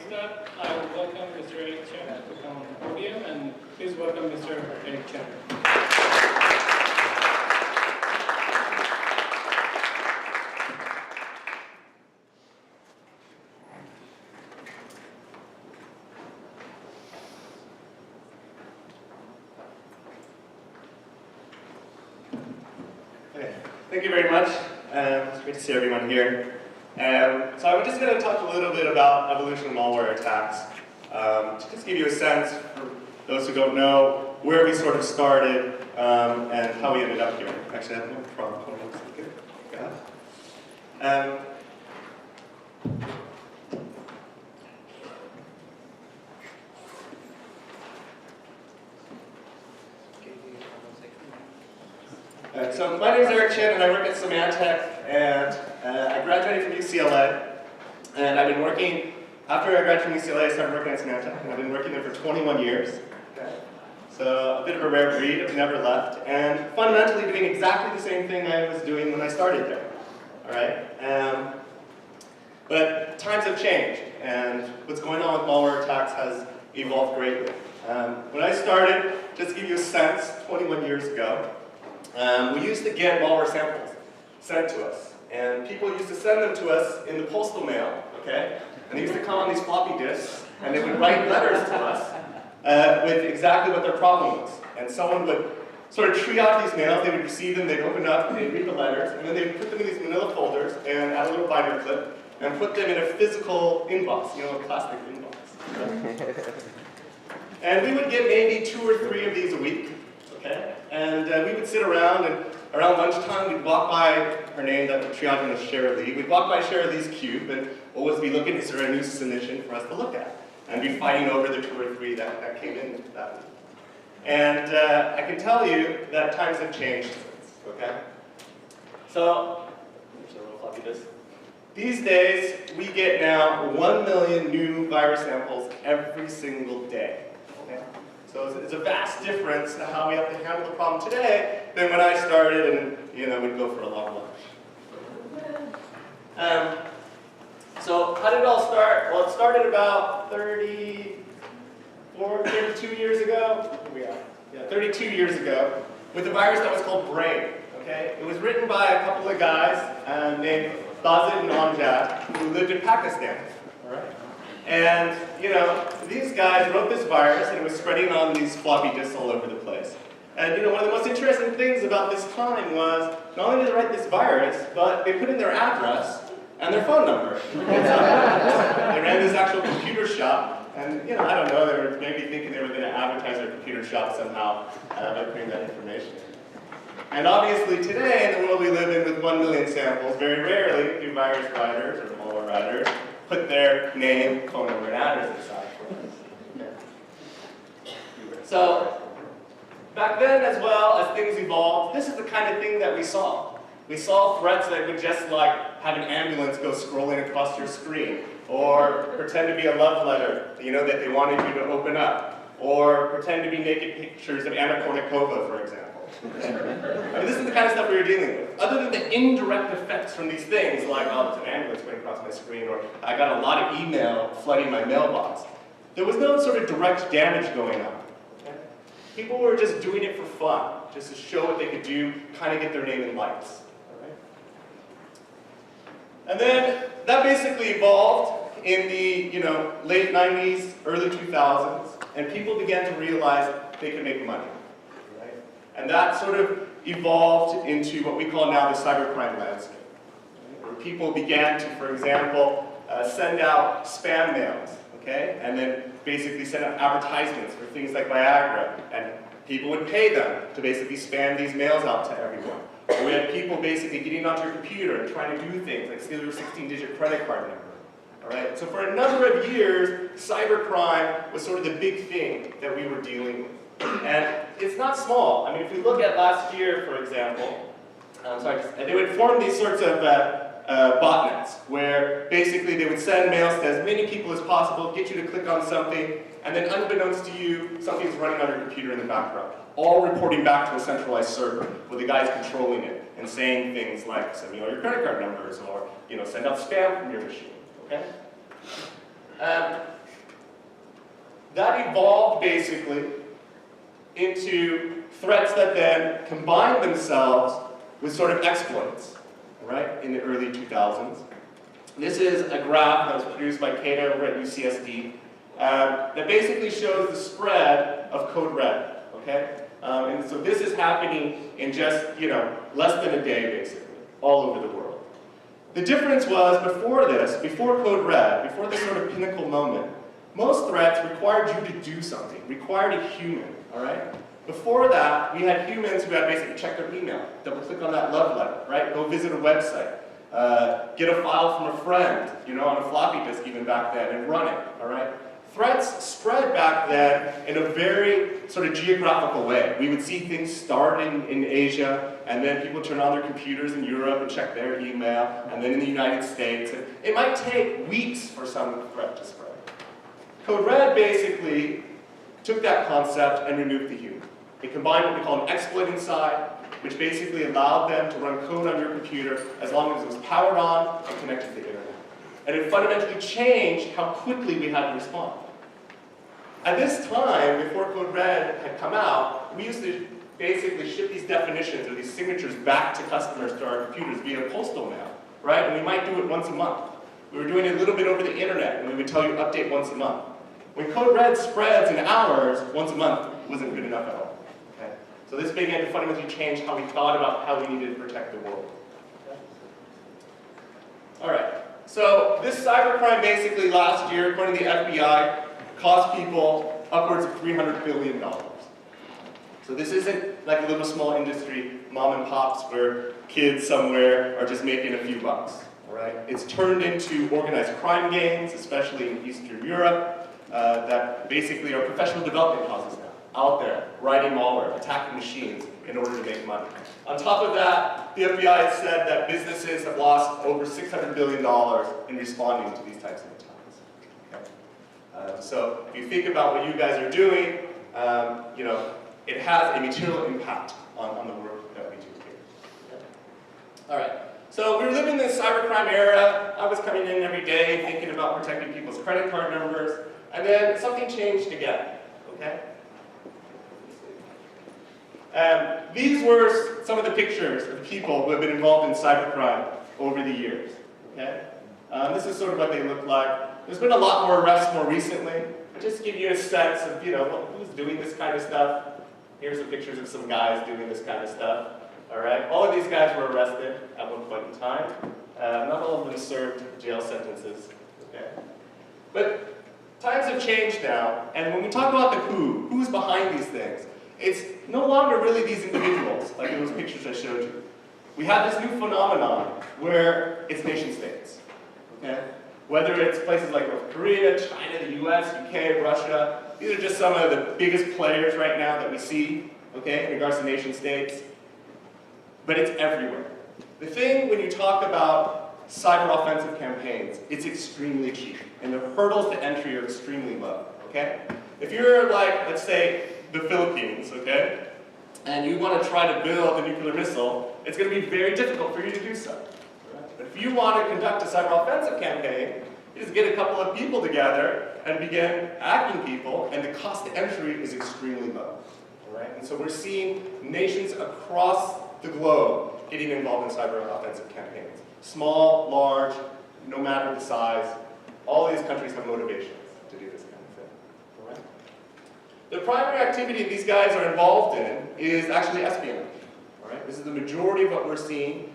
start, I will welcome Mr. Chien to come on the podium, and please welcome Mr. Chien. Okay. Thank you very much. It's great to see everyone here. So I'm just going to talk a little bit about evolution of malware attacks. To just give you a sense, for those who don't know, where we sort of started and how we ended up here. Actually, I have no problem. So my name is Chien, and I work at Symantec, and I graduated from UCLA, and I've been working, after I graduated from UCLA, I started working at Symantec, and I've been working there for 21 years. Okay. So a bit of a rare breed, I've never left, and fundamentally doing exactly the same thing I was doing when I started there. All right? But times have changed, and what's going on with malware attacks has evolved greatly. When I started, just to give you a sense, 21 years ago, we used to get malware samples sent to us, and people used to send them to us in the postal mail, okay? And they used to come on these floppy disks, and they would write letters to us with exactly what their problem was. And someone would sort of triage these mails, they would receive them, they'd open up, they'd read the letters, and then they'd put them in these manila folders and add a little binder clip, and put them in a physical inbox, you know, a plastic inbox. And we would get maybe 2 or 3 of these a week. Okay? And we would sit around, and around lunchtime we'd walk by her name that we're triaging as Shara Lee. We'd walk by Shara Lee's cube and always be looking, is there a new submission for us to look at? And be fighting over the 2 or 3 that came in that week. And I can tell you that times have changed since, okay? So, here's a little floppy disk. These days, we get now 1 million new virus samples every single day. Okay? So it's a vast difference to how we have to handle the problem today than when I started and, you know, we'd go for a long lunch. So how did it all start? Well, it started about 32 years ago. Here we are. Yeah, 32 years ago with a virus that was called Brain. Okay? It was written by a couple of guys named Bazid and Amjad who lived in Pakistan. All right? And, you know, these guys wrote this virus, and it was spreading on these floppy disks all over the place. And, you know, one of the most interesting things about this time was, not only did they write this virus, but they put in their address and their phone number. They ran this actual computer shop, and, you know, I don't know, they were maybe thinking they were going to advertise their computer shop somehow by putting that information in. And obviously today, in the world we live in with 1 million samples, very rarely do virus writers or malware writers put their name, phone number, and address inside for us. Okay. So, back then as well, as things evolved, this is the kind of thing that we saw. We saw threats that would just like have an ambulance go scrolling across your screen, or pretend to be a love letter, you know, that they wanted you to open up, or pretend to be naked pictures of Anna Kournikova, for example. I mean, this is the kind of stuff we were dealing with. Other than the indirect effects from these things, like, oh, there's an ambulance going across my screen, or I got a lot of email flooding my mailbox, there was no sort of direct damage going on. Okay? People were just doing it for fun, just to show what they could do, kind of get their name in lights. All right? And then that basically evolved in the, you know, late 90s, early 2000s, and people began to realize they could make money. And that sort of evolved into what we call now the cybercrime landscape, where people began to, for example, send out spam mails, okay? And then basically send out advertisements for things like Viagra, and people would pay them to basically spam these mails out to everyone. Or we had people basically getting onto your computer and trying to do things like steal your 16-digit credit card number. All right? So for a number of years, cybercrime was sort of the big thing that we were dealing with. And it's not small. I mean, if we look at last year, for example, they would form these sorts of botnets, where basically they would send mails to as many people as possible, get you to click on something, and then unbeknownst to you, something's running on your computer in the background, all reporting back to a centralized server, with the guys controlling it, and saying things like, send me all your credit card numbers, or, you know, send out spam from your machine, okay? that evolved basically into threats that then combined themselves with sort of exploits, right, in the early 2000s. This is a graph that was produced by Keynote over at UCSD that basically shows the spread of code red, okay? And so this is happening in just, less than a day, basically, all over the world. The difference was before this, before code red, before this sort of pinnacle moment, most threats required you to do something, required a human, all right? Before that, we had humans who had basically check their email, double click on that love letter, right? Go visit a website, get a file from a friend, on a floppy disk even back then, and run it, all right? Threats spread back then in a very sort of geographical way. We would see things starting in Asia, and then people turn on their computers in Europe and check their email, and then in the United States. And it might take weeks for some threat to spread. Code Red basically took that concept and removed the human. It combined what we call an exploit inside, which basically allowed them to run code on your computer as long as it was powered on and connected to the internet. And it fundamentally changed how quickly we had to respond. At this time, before Code Red had come out, we used to basically ship these definitions or these signatures back to customers to our computers via postal mail, right? And we might do it once a month. We were doing it a little bit over the internet, and we would tell you update once a month. When Code Red spreads in hours, once a month wasn't good enough at all. Okay? So this began to fundamentally change how we thought about how we needed to protect the world. Okay? All right. So this cybercrime basically last year, according to the FBI, cost people upwards of $300 billion. So this isn't like a little small industry, mom and pops, where kids somewhere are just making a few bucks. All right? It's turned into organized crime gangs, especially in Eastern Europe, that basically are professional development houses now, out there, writing malware, attacking machines in order to make money. On top of that, the FBI has said that businesses have lost over $600 billion in responding to these types of attacks. Okay? So if you think about what you guys are doing, it has a material impact on the work that we do here. Okay? All right. So we were living in this cybercrime era. I was coming in every day thinking about protecting people's credit card numbers, and then something changed again. Okay? These were some of the pictures of people who have been involved in cybercrime over the years. Okay? This is sort of what they look like. There's been a lot more arrests more recently. Just to give you a sense of, who's doing this kind of stuff. Here's some pictures of some guys doing this kind of stuff. All right? All of these guys were arrested at one point in time. Not all of them served jail sentences. Okay? But times have changed now, and when we talk about the who's behind these things, it's no longer really these individuals, like in those pictures I showed you. We have this new phenomenon where it's nation states. Okay? Whether it's places like North Korea, China, the US, UK, Russia, these are just some of the biggest players right now that we see, okay, in regards to nation states. But it's everywhere. The thing when you talk about cyber offensive campaigns, it's extremely cheap, and the hurdles to entry are extremely low, okay? If you're like, let's say, the Philippines, okay, and you want to try to build a nuclear missile, it's going to be very difficult for you to do so. Right? But if you want to conduct a cyber offensive campaign, you just get a couple of people together and begin hacking people, and the cost to entry is extremely low. All right? And so we're seeing nations across the globe getting involved in cyber offensive campaigns. Small, large, no matter the size, all these countries have motivations to do this kind of thing. All right? The primary activity these guys are involved in is actually espionage. All right? This is the majority of what we're seeing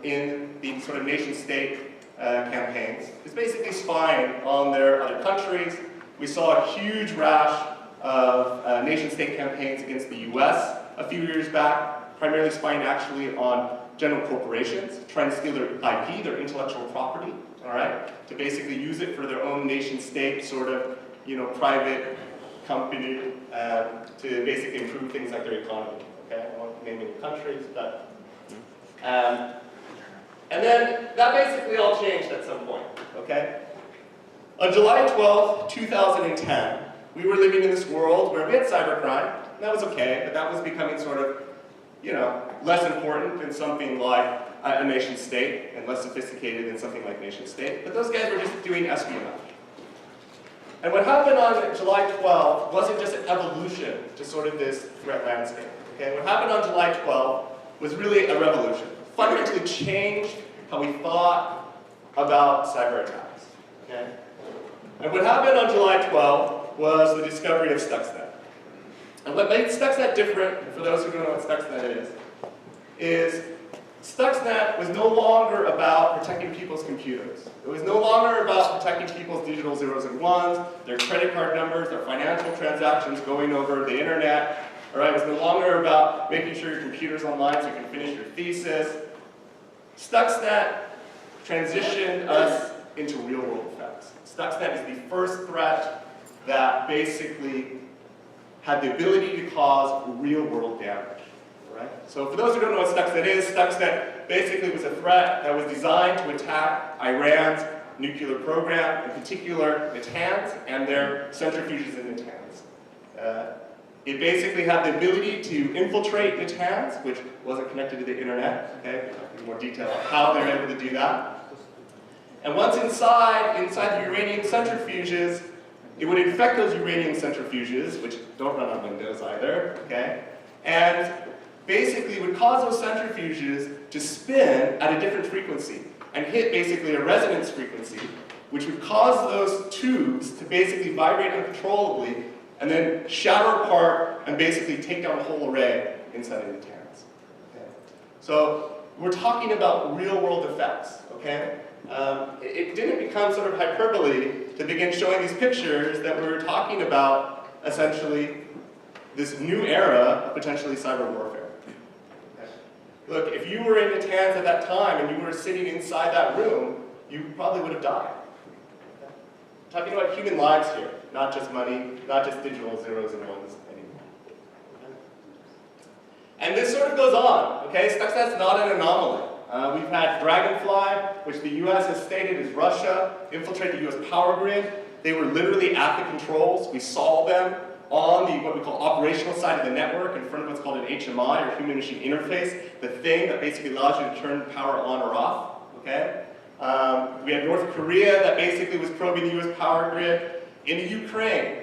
in the sort of nation-state campaigns. It's basically spying on their other countries. We saw a huge rash of nation-state campaigns against the US a few years back, primarily spying actually on general corporations, trying to steal their IP, their intellectual property, all right, to basically use it for their own nation-state sort of, private company to basically improve things like their economy. Okay, I won't name any countries, but and then that basically all changed at some point. Okay, on July 12th, 2010, we were living in this world where we had cybercrime. And that was okay, but that was becoming sort of, less important than something like a nation state and less sophisticated than something like nation state. But those guys were just doing espionage. And what happened on July 12th wasn't just an evolution to sort of this threat landscape. Okay? What happened on July 12th was really a revolution. Fundamentally changed how we thought about cyber attacks. Okay? And what happened on July 12th was the discovery of Stuxnet. And what made Stuxnet different, for those who don't know what Stuxnet is Stuxnet was no longer about protecting people's computers. It was no longer about protecting people's digital zeros and ones, their credit card numbers, their financial transactions going over the internet. All right? It was no longer about making sure your computer's online so you can finish your thesis. Stuxnet transitioned us into real-world effects. Stuxnet is the first threat that basically had the ability to cause real-world damage. Right? So for those who don't know what Stuxnet is, Stuxnet basically was a threat that was designed to attack Iran's nuclear program, in particular Natanz and their centrifuges in Natanz. It basically had the ability to infiltrate Natanz, which wasn't connected to the internet. Okay? I'll give you more detail on how they were able to do that. And once inside the uranium centrifuges, it would infect those uranium centrifuges, which don't run on Windows either. Okay? And basically would cause those centrifuges to spin at a different frequency and hit basically a resonance frequency, which would cause those tubes to basically vibrate uncontrollably and then shatter apart and basically take down a whole array inside of the Natanz. Okay? So we're talking about real-world effects. Okay? It didn't become sort of hyperbole to begin showing these pictures that we were talking about essentially this new era of potentially cyber warfare. Look, if you were in Natanz at that time and you were sitting inside that room, you probably would have died. Okay? Talking about human lives here, not just money, not just digital zeros and ones anymore. Okay? And this sort of goes on. Okay? Stuxnet's not an anomaly. We've had Dragonfly, which the US has stated is Russia, infiltrate the US power grid. They were literally at the controls. We saw them on the what we call operational side of the network in front of what's called an HMI, or human machine interface, the thing that basically allows you to turn power on or off. Okay? We had North Korea that basically was probing the US power grid. In Ukraine,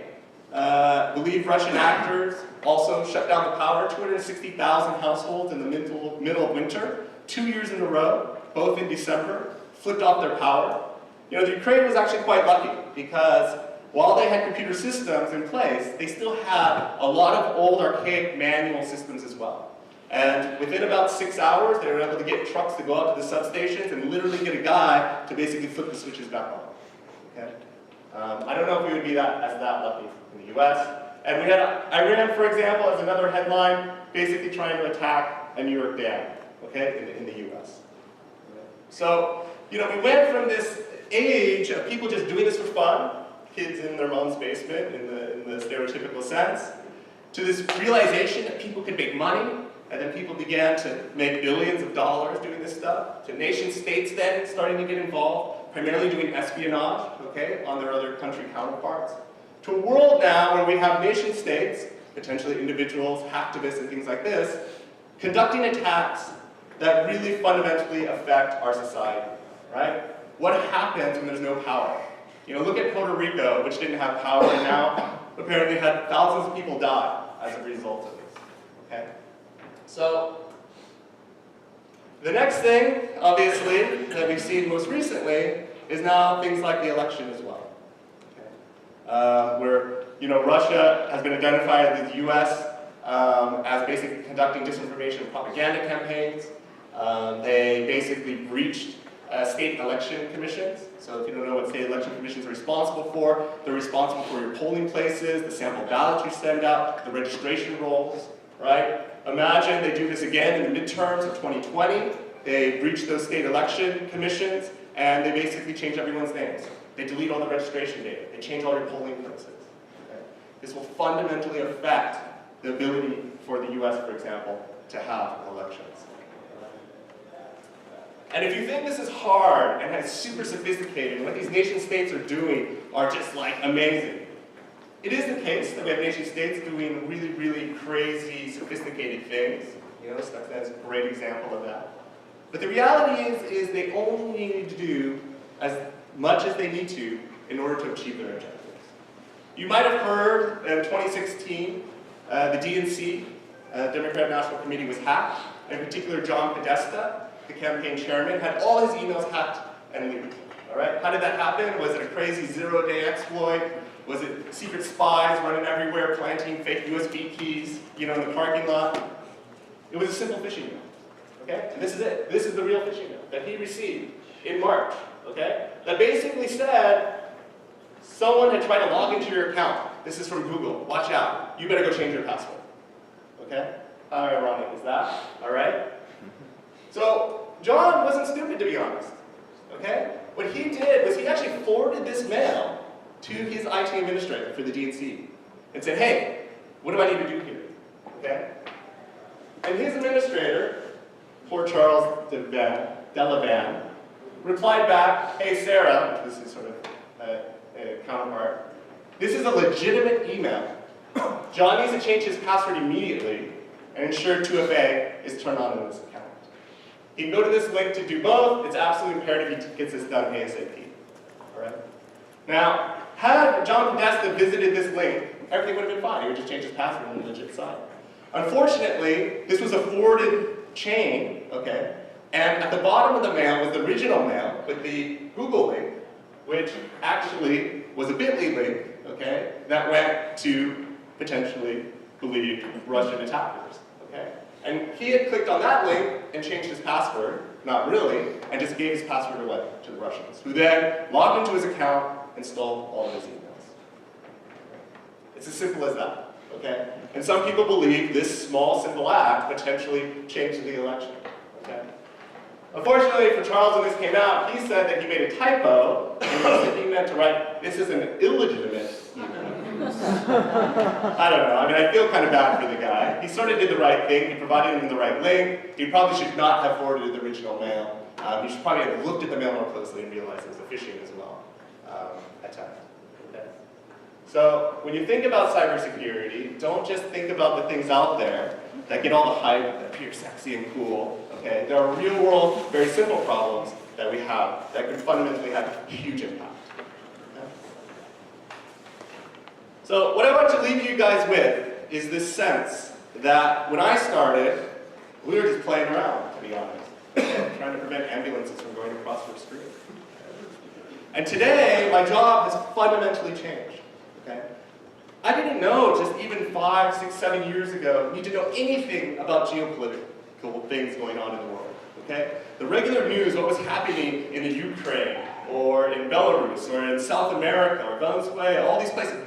believe Russian actors also shut down the power, 260,000 households in the middle of winter, 2 years in a row, both in December, flipped off their power. You know, the Ukraine was actually quite lucky because while they had computer systems in place, they still had a lot of old archaic manual systems as well. And within about 6 hours, they were able to get trucks to go out to the substations and literally get a guy to basically flip the switches back on. Okay? I don't know if we would be that lucky in the US. And we had Iran, for example, as another headline, basically trying to attack a New York dam, okay, in the US. So, you know, we went from this age of people just doing this for fun, kids in their mom's basement in the stereotypical sense, to this realization that people could make money, and then people began to make billions of dollars doing this stuff, to nation states then starting to get involved, primarily doing espionage, okay, on their other country counterparts, to a world now where we have nation states, potentially individuals, hacktivists, and things like this, conducting attacks that really fundamentally affect our society, right? What happens when there's no power? You know, look at Puerto Rico, which didn't have power and now apparently had thousands of people die as a result of this, okay? So, the next thing, obviously, that we've seen most recently is now things like the election as well, okay? Where, you know, Russia has been identified as the US as basically conducting disinformation and propaganda campaigns. They basically breached state election commissions. So if you don't know what state election commissions are responsible for, they're responsible for your polling places, the sample ballots you send out, the registration rolls, right? Imagine they do this again in the midterms of 2020. They breach those state election commissions, and they basically change everyone's names. They delete all the registration data. They change all your polling places. Okay? This will fundamentally affect the ability for the US, for example, to have elections. And if you think this is hard and it's super sophisticated, and what these nation states are doing are just like amazing, it is the case that we have nation states doing really, really crazy, sophisticated things. You know, Stuxnet is a great example of that. But the reality is they only need to do as much as they need to in order to achieve their objectives. You might have heard in 2016, the DNC, Democratic National Committee, was hacked. In particular, John Podesta, the campaign chairman, had all his emails hacked and leaked. All right? How did that happen? Was it a crazy zero-day exploit? Was it secret spies running everywhere, planting fake USB keys, in the parking lot? It was a simple phishing email. Okay? And this is it. This is the real phishing email that he received in March. Okay? That basically said, someone had tried to log into your account. This is from Google. Watch out. You better go change your password. Okay? How ironic is that? All right? So, John wasn't stupid, to be honest. Okay? What he did was he actually forwarded this mail to his IT administrator for the DNC and said, hey, what do I need to do here? Okay? And his administrator, poor Charles Delavan, replied back, hey, Sarah, this is sort of a counterpart, this is a legitimate email. John needs to change his password immediately and ensure 2FA is turned on in his account. He can go to this link to do both. It's absolutely imperative he gets this done ASAP. All right? Now, had John Podesta visited this link, everything would have been fine. He would just change his password on the legit side. Unfortunately, this was a forwarded chain, okay? And at the bottom of the mail was the original mail with the Google link, which actually was a bit.ly link, okay, that went to potentially believed Russian attackers, okay? And he had clicked on that link and changed his password, not really, and just gave his password away to the Russians, who then logged into his account and stole all of his emails. It's as simple as that, okay? And some people believe this small, simple act potentially changed the election, okay? Unfortunately for Charles, when this came out, he said that he made a typo, and he meant to write, this is an illegitimate email. I don't know, I feel kind of bad for the guy. He sort of did the right thing, he provided him the right link. He probably should not have forwarded the original mail. He should probably have looked at the mail more closely and realized it was a phishing as well attempt. Okay. So when you think about cybersecurity, don't just think about the things out there that get all the hype, that appear sexy and cool. Okay? There are real world, very simple problems that we have that could fundamentally have a huge impact. Okay? So what I want to leave you guys with is this sense that when I started, we were just playing around, to be honest, trying to prevent ambulances from going across your street. And today, my job has fundamentally changed. Okay? I didn't know just even 5, 6, 7 years ago, you need to know anything about geopolitical things going on in the world. Okay? The regular news, what was happening in the Ukraine, or in Belarus, or in South America, or Venezuela, all these places,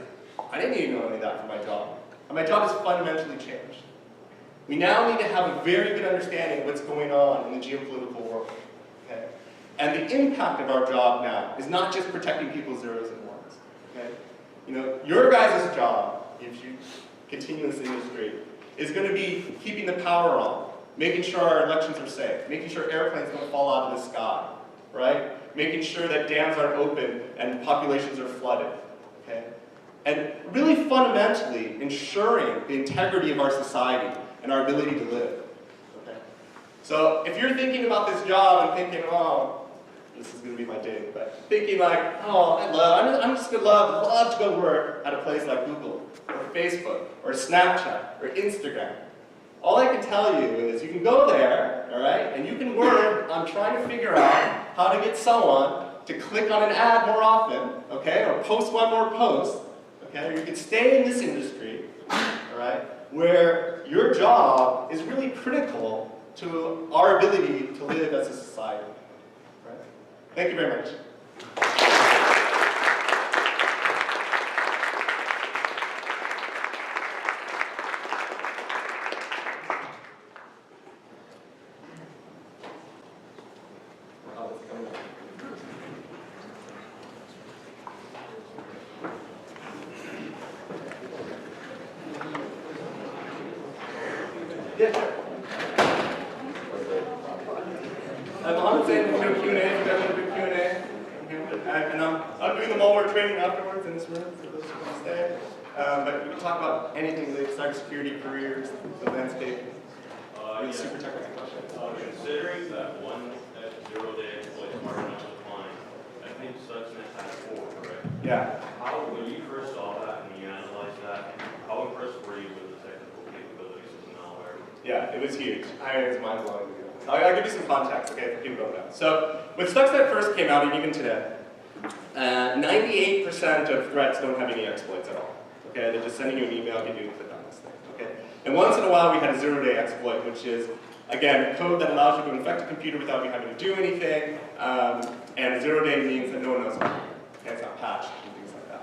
I didn't even know any of that for my job. And my job has fundamentally changed. We now need to have a very good understanding of what's going on in the geopolitical world. Okay? And the impact of our job now is not just protecting people's zeros and ones. Okay? Your guys' job, if you continue in this industry, is going to be keeping the power on, making sure our elections are safe, making sure airplanes don't fall out of the sky, right? Making sure that dams aren't open and populations are flooded. Okay? And really fundamentally ensuring the integrity of our society and our ability to live. Okay? So if you're thinking about this job and thinking, oh, this is going to be my day, but thinking like, oh, I'm just going to love to go work at a place like Google, or Facebook, or Snapchat, or Instagram. All I can tell you is you can go there, all right, and you can work on trying to figure out how to get someone to click on an ad more often, okay, or post one more post, okay, or you can stay in this industry, all right, where your job is really critical to our ability to live as a society. Right? Thank you very much. I'm doing the Malware training afterwards in this room for those who want to stay. But we can talk about anything related to cybersecurity, careers, the landscape. Super technical questions. Considering that one zero-day exploit is hard enough to find, I think such an attack 4, correct? Yeah. How, when you first saw that, Yeah, it was huge. It's mind-blowing. I'll give you some context, okay, for people who don't know. So, when Stuxnet first came out, and even today, 98% of threats don't have any exploits at all. Okay, they're just sending you an email, getting you to click on this thing. Okay, and once in a while we had a zero-day exploit, which is again code that allows you to infect a computer without you having to do anything. And a zero-day means that no one knows about it. Okay, it's not patched and things like that.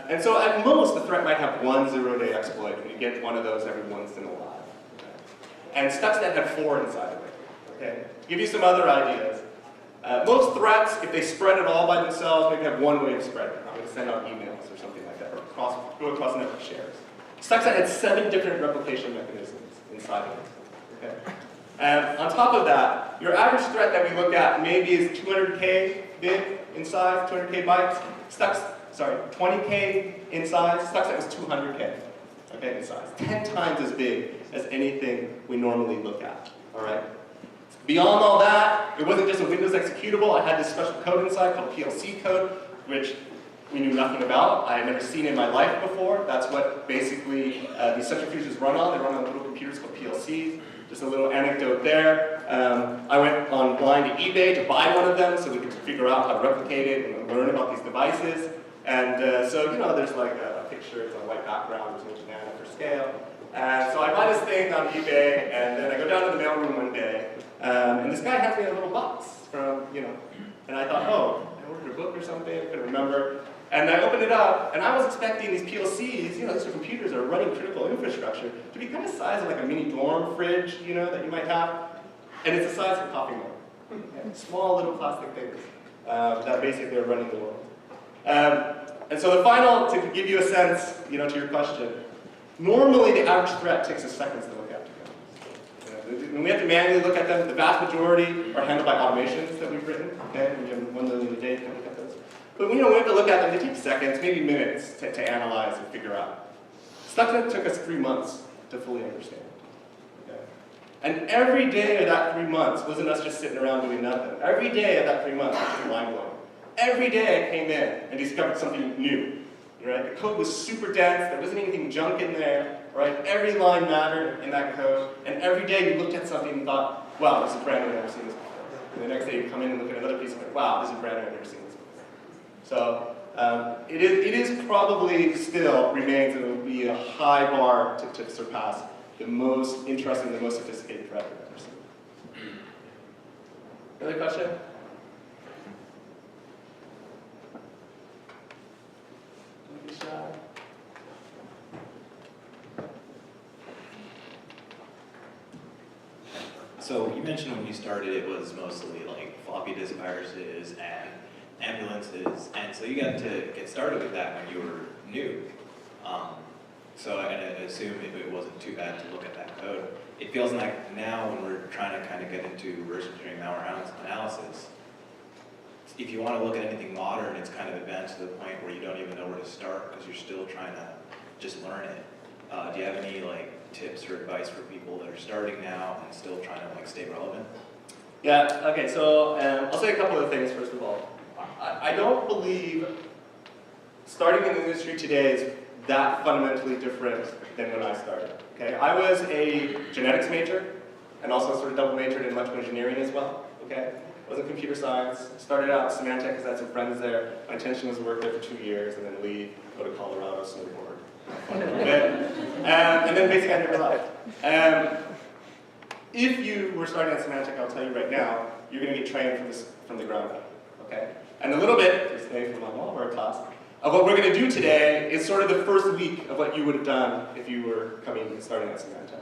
And so at most the threat might have one zero-day exploit, and you get one of those every once in a while. Okay? And Stuxnet had 4 inside of it. Okay, give you some other ideas. Most threats, if they spread it all by themselves, maybe have one way of spreading. I'm going to send out emails or something like that, or go across network shares. Stuxnet had 7 different replication mechanisms inside of it. Okay? And on top of that, your average threat that we look at maybe is 200K big in size, 200K bytes. 20K in size. Stuxnet was 200K, okay, in size. 10 times as big as anything we normally look at. All right. Beyond all that, it wasn't just a Windows executable. I had this special code inside called PLC code, which we knew nothing about. I had never seen in my life before. That's what basically these centrifuges run on. They run on little computers called PLCs. Just a little anecdote there. I went online to eBay to buy one of them so we could figure out how to replicate it and learn about these devices. And so, you know, there's like a picture, it's on a white background, there's no banana for scale. And so I buy this thing on eBay, and then I go down to the mailroom one day, and this guy hands me a little box from, you know, and I thought, oh, I ordered a book or something, I couldn't remember. And I opened it up, and I was expecting these PLCs, you know, these are computers that are running critical infrastructure, to be kind of the size of like a mini dorm fridge, you know, that you might have. And it's the size of a coffee mug. Small little plastic things that basically are running the world. And so the final, to give you a sense, you know, to your question, normally the average threat takes us seconds to look at. When we have to manually look at them, the vast majority are handled by automations that we've written. Okay, we have 1 million a day to look at those. But when we have to look at them, they take seconds, maybe minutes to analyze and figure out. Stuxnet took us 3 months to fully understand. Okay? And every day of that 3 months wasn't us just sitting around doing nothing. Every day of that 3 months was mind-blowing. Every day I came in and discovered something new. Right? The code was super dense, there wasn't anything junk in there. Right? Every line mattered in that code, and every day you looked at something and thought, wow, this is brand new, I've never seen this before. And the next day you come in and look at another piece and go, wow, this is brand new, I've never seen this before. So it is probably still remains, and it will be a high bar to surpass the most interesting, the most sophisticated threat we've ever seen. Another question? Don't be shy. So you mentioned when you started it was mostly like floppy disk viruses and ambulances, and so you got to get started with that when you were new. So I assume it wasn't too bad to look at that code. It feels like now when we're trying to kind of get into reverse engineering malware analysis, if you want to look at anything modern, it's kind of advanced to the point where you don't even know where to start because you're still trying to just learn it. Do you have any like tips or advice for people that are starting now and still trying to like stay relevant? Yeah, okay, so I'll say a couple of things first of all. I don't believe starting in the industry today is that fundamentally different than when I started. Okay, I was a genetics major and also sort of double majored in electrical engineering as well. Okay, I was in computer science, started out at Symantec because I had some friends there. My intention was to work there for 2 years and then leave, go to Colorado, snowboard. And then basically I never left. If you were starting at Symantec, I'll tell you right now, you're going to get trained from the ground up. Okay? And a little bit, to stay from my Malware class, of what we're going to do today is sort of the first week of what you would have done if you were coming and starting at Symantec.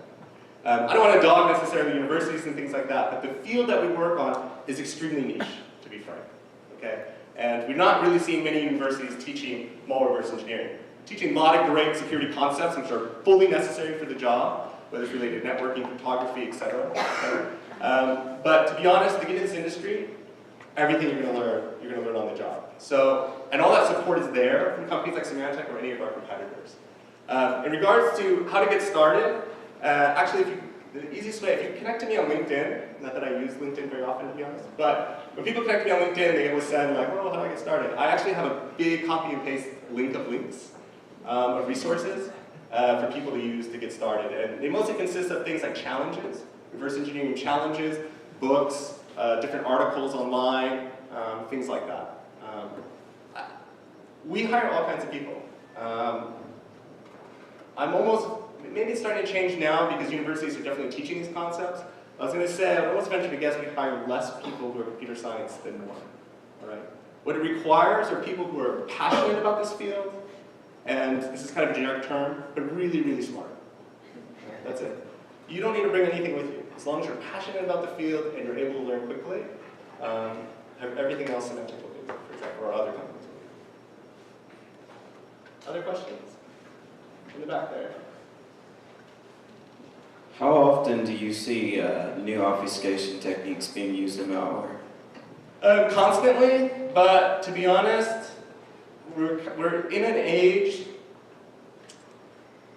I don't want to dog necessarily universities and things like that, but the field that we work on is extremely niche, to be frank. Okay? And we're not really seeing many universities teaching malware reverse engineering. Teaching a lot of great security concepts which are fully necessary for the job, whether it's related to networking, cryptography, etc. But to be honest, to get into this industry, everything you're going to learn on the job. So, and all that support is there from companies like Symantec or any of our competitors. In regards to how to get started, actually, the easiest way, if you connect to me on LinkedIn, not that I use LinkedIn very often to be honest, but when people connect to me on LinkedIn, they always send like, well, how do I get started? I actually have a big copy and paste link of links. Of resources. for people to use to get started. And they mostly consist of things like challenges, reverse engineering challenges, books, different articles online, things like that. We hire all kinds of people. Maybe it's starting to change now because universities are definitely teaching these concepts. I was going to say, I would almost venture to guess we hire less people who are computer science than more. All right? What it requires are people who are passionate about this field, and this is kind of a generic term, but really, really smart. That's it. You don't need to bring anything with you. As long as you're passionate about the field and you're able to learn quickly, everything else Symantec will do, for example, or other companies will do. Other questions? In the back there. How often do you see new obfuscation techniques being used in malware? Constantly, but to be honest, we're in an age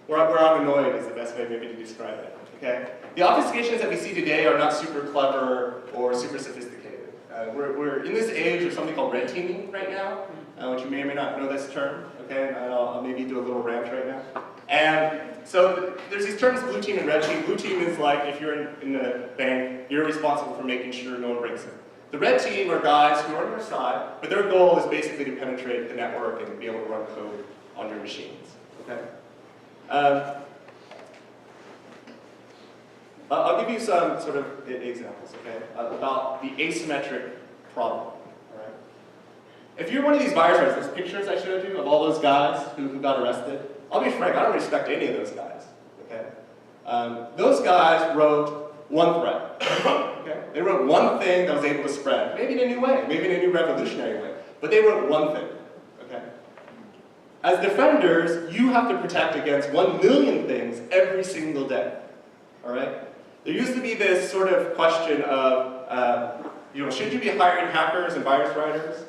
where I'm annoyed is the best way maybe to describe it, okay? The obfuscations that we see today are not super clever or super sophisticated. We're in this age of something called red teaming right now, which you may or may not know this term, okay? And I'll maybe do a little rant right now. And so there's these terms, blue team and red team. Blue team is like if you're in a bank, you're responsible for making sure no one breaks it. The red team are guys who are on your side, but their goal is basically to penetrate the network and be able to run code on your machines, okay? I'll give you some sort of examples, okay, about the asymmetric problem, all right? If you're one of these virus writers, those pictures I showed you of all those guys who got arrested, I'll be frank, I don't respect any of those guys, okay? Those guys wrote one thread, okay? They wrote one thing that was able to spread, maybe in a new way, maybe in a new revolutionary way, but they wrote one thing, okay? As defenders, you have to protect against 1 million things every single day, all right? There used to be this sort of question of, should you be hiring hackers and virus writers?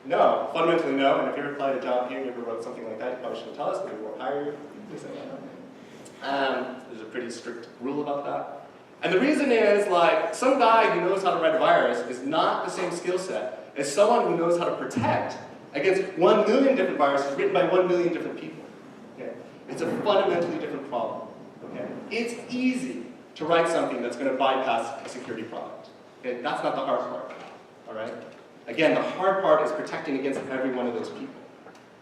No, fundamentally no, and if you ever applied a job here and you ever wrote something like that, you probably shouldn't tell us, but we won't hire you. There's a pretty strict rule about that. And the reason is, like, some guy who knows how to write a virus is not the same skill set as someone who knows how to protect against 1 million different viruses written by 1 million different people. Okay? It's a fundamentally different problem. Okay? It's easy to write something that's going to bypass a security product. Okay? That's not the hard part. All right? Again, the hard part is protecting against every one of those people.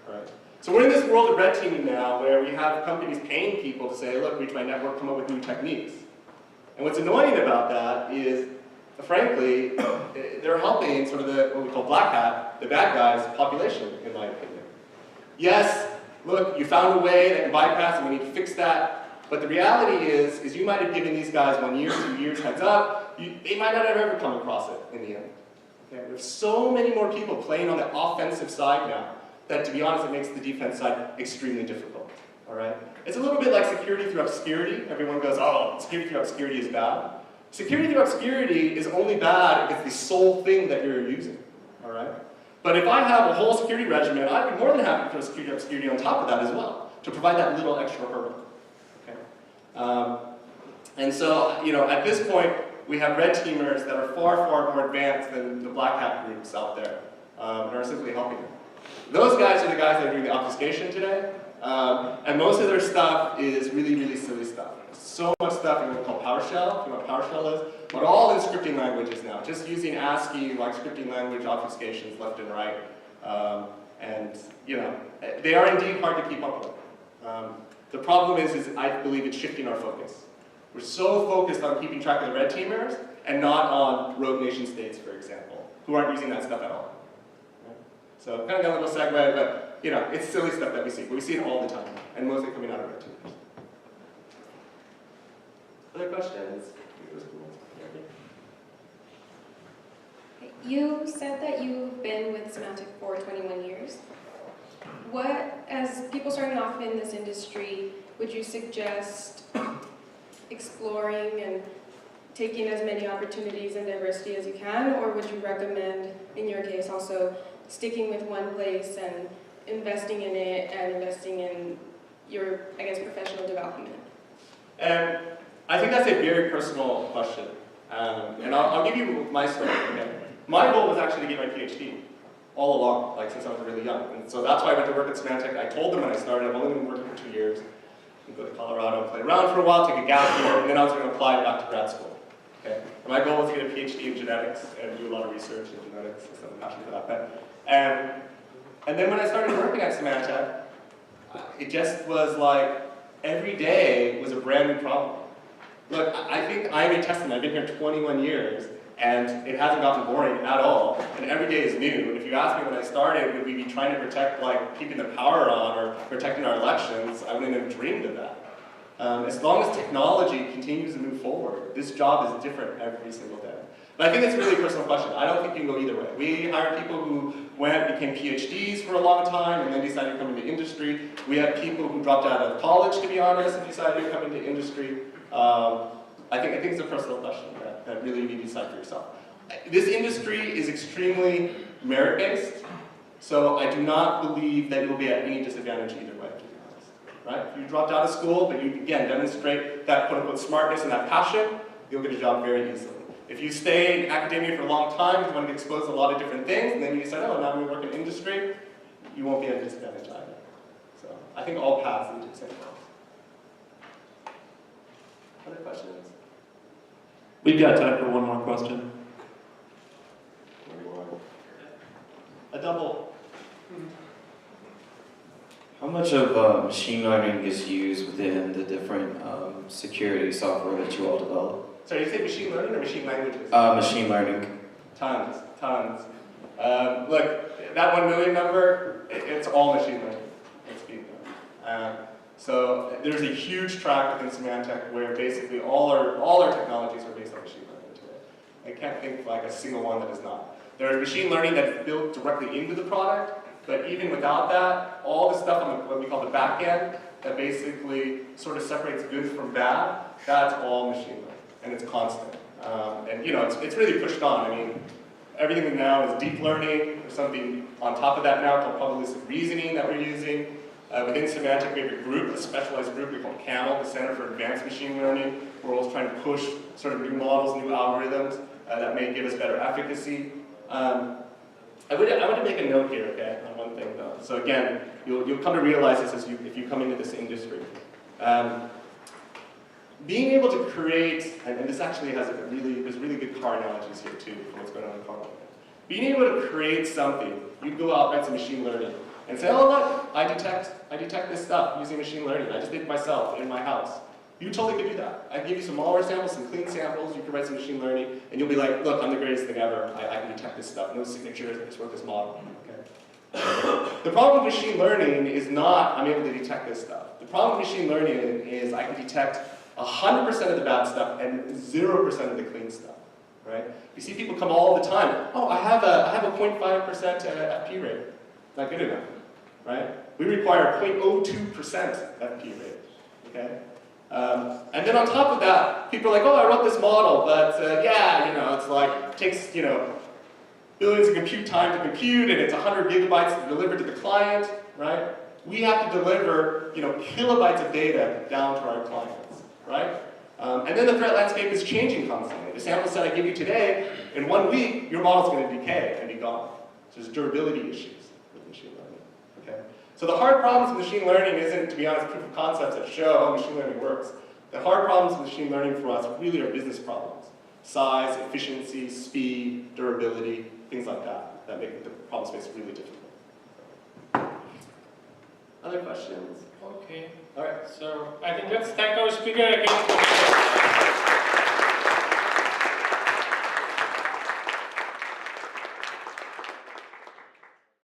All right? So we're in this world of red teaming now where we have companies paying people to say, look, reach my network, come up with new techniques. And what's annoying about that is, frankly, they're helping sort of what we call black hat, the bad guys' population, in my opinion. Yes, look, you found a way that can bypass and we need to fix that. But the reality is you might have given these guys 1 year, 2 years heads up. They might not have ever come across it in the end. Okay? There's so many more people playing on the offensive side now that, to be honest, it makes the defense side extremely difficult. All right? It's a little bit like security through obscurity. Everyone goes, oh, security through obscurity is bad. Security through obscurity is only bad if it's the sole thing that you're using. All right? But if I have a whole security regimen, I'd be more than happy to throw security obscurity on top of that as well, to provide that little extra hurdle. Okay? And so, at this point, we have red teamers that are far, far more advanced than the black hat groups out there, and are simply helping them. Those guys are the guys that are doing the obfuscation today, and most of their stuff is really, really silly stuff. So much stuff in what we call PowerShell, if you know what PowerShell is, but all in scripting languages now, just using ASCII, like scripting language obfuscations left and right, and, they are indeed hard to keep up with. The problem is I believe it's shifting our focus. We're so focused on keeping track of the red teamers and not on rogue nation states, for example, who aren't using that stuff at all. Right? So kind of got a little segue, but it's silly stuff that we see. But we see it all the time, and mostly coming out of red teamers. Other questions? You said that you've been with Symantec for 21 years. What, as people starting off in this industry, would you suggest exploring and taking as many opportunities and diversity as you can, or would you recommend, in your case, also sticking with one place and investing in it and investing in your, professional development? I think that's a very personal question, and I'll give you my story. Okay? My goal was actually to get my PhD all along, since I was really young, and so that's why I went to work at Symantec. I told them when I started, I've only been working for 2 years. go to Colorado, play around for a while, take a gap year, and then I was going to apply back to grad school. Okay? And my goal was to get a PhD in genetics and do a lot of research in genetics, so I'm passionate about that. And then when I started working at Symantec, it just was like every day was a brand new problem. Look, I think I'm a testament. I've been here 21 years, and it hasn't gotten boring at all, and every day is new. And if you asked me when I started, would we be trying to protect, like, keeping the power on or protecting our elections, I wouldn't have dreamed of that. As long as technology continues to move forward, this job is different every single day. But I think it's really a personal question. I don't think you can go either way. We hire people who became PhDs for a long time and then decided to come into industry. We have people who dropped out of college, to be honest, and decided to come into industry. I think it's a personal question that really you need to decide for yourself. This industry is extremely merit-based, so I do not believe that you'll be at any disadvantage either way, to be honest. Right? If you dropped out of school, but you, again, demonstrate that quote-unquote smartness and that passion, you'll get a job very easily. If you stay in academia for a long time, you want to get exposed to a lot of different things, and then you decide, oh, now I'm going to work in industry, you won't be at a disadvantage either. So I think all paths lead to the same place. Other questions? We've got time for one more question. A double. How much of machine learning is used within the different security software that you all develop? So you say machine learning or machine languages? Machine learning. Tons. Look, that 1 million number, it's all machine learning. It's being done. So there's a huge track within Symantec where basically all our technologies are based on machine learning today. I can't think of like a single one that is not. There's machine learning that is built directly into the product, but even without that, all the stuff on what we call the back end that basically sort of separates good from bad, that's all machine learning. And it's constant. And you know, it's really pushed on. I mean, everything now is deep learning. There's something on top of that now called probabilistic reasoning that we're using. Within Symantec, we have a group, a specialized group we call CAML, the Center for Advanced Machine Learning. We're always trying to push sort of new models, new algorithms that may give us better efficacy. I would make a note here, okay, on one thing though. So again, you'll come to realize this if you come into this industry. Being able to create, and this actually has there's really good car analogies here too for what's going on in the car market. Being able to create something, you go out, write some machine learning, and say, oh look, I detect this stuff using machine learning. I just did it myself in my house. You totally could do that. I can give you some malware samples, some clean samples, you can write some machine learning, and you'll be like, look, I'm the greatest thing ever. I can detect this stuff, no signatures, I just wrote this model. Okay. The problem with machine learning is not I'm able to detect this stuff. The problem with machine learning is I can detect 100% of the bad stuff and 0% of the clean stuff, right? You see people come all the time, oh, I have a 0.5% FP rate. Not good enough, right? We require 0.02% FP rate, okay? And then on top of that, people are like, oh, I wrote this model, but yeah, you know, it's like, it takes, you know, billions of compute time to compute, and it's 100 gigabytes to deliver to the client, right? We have to deliver, you know, kilobytes of data down to our clients, right? And then the threat landscape is changing constantly. The sample set I give you today, in 1 week, your model's going to decay and be gone. So there's durability issues with machine learning, okay? So the hard problems with machine learning isn't, to be honest, proof of concepts that show how machine learning works. The hard problems with machine learning for us really are business problems. Size, efficiency, speed, durability, things like that make the problem space really difficult. Other questions? Okay. All right. So I think let's thank our speaker again.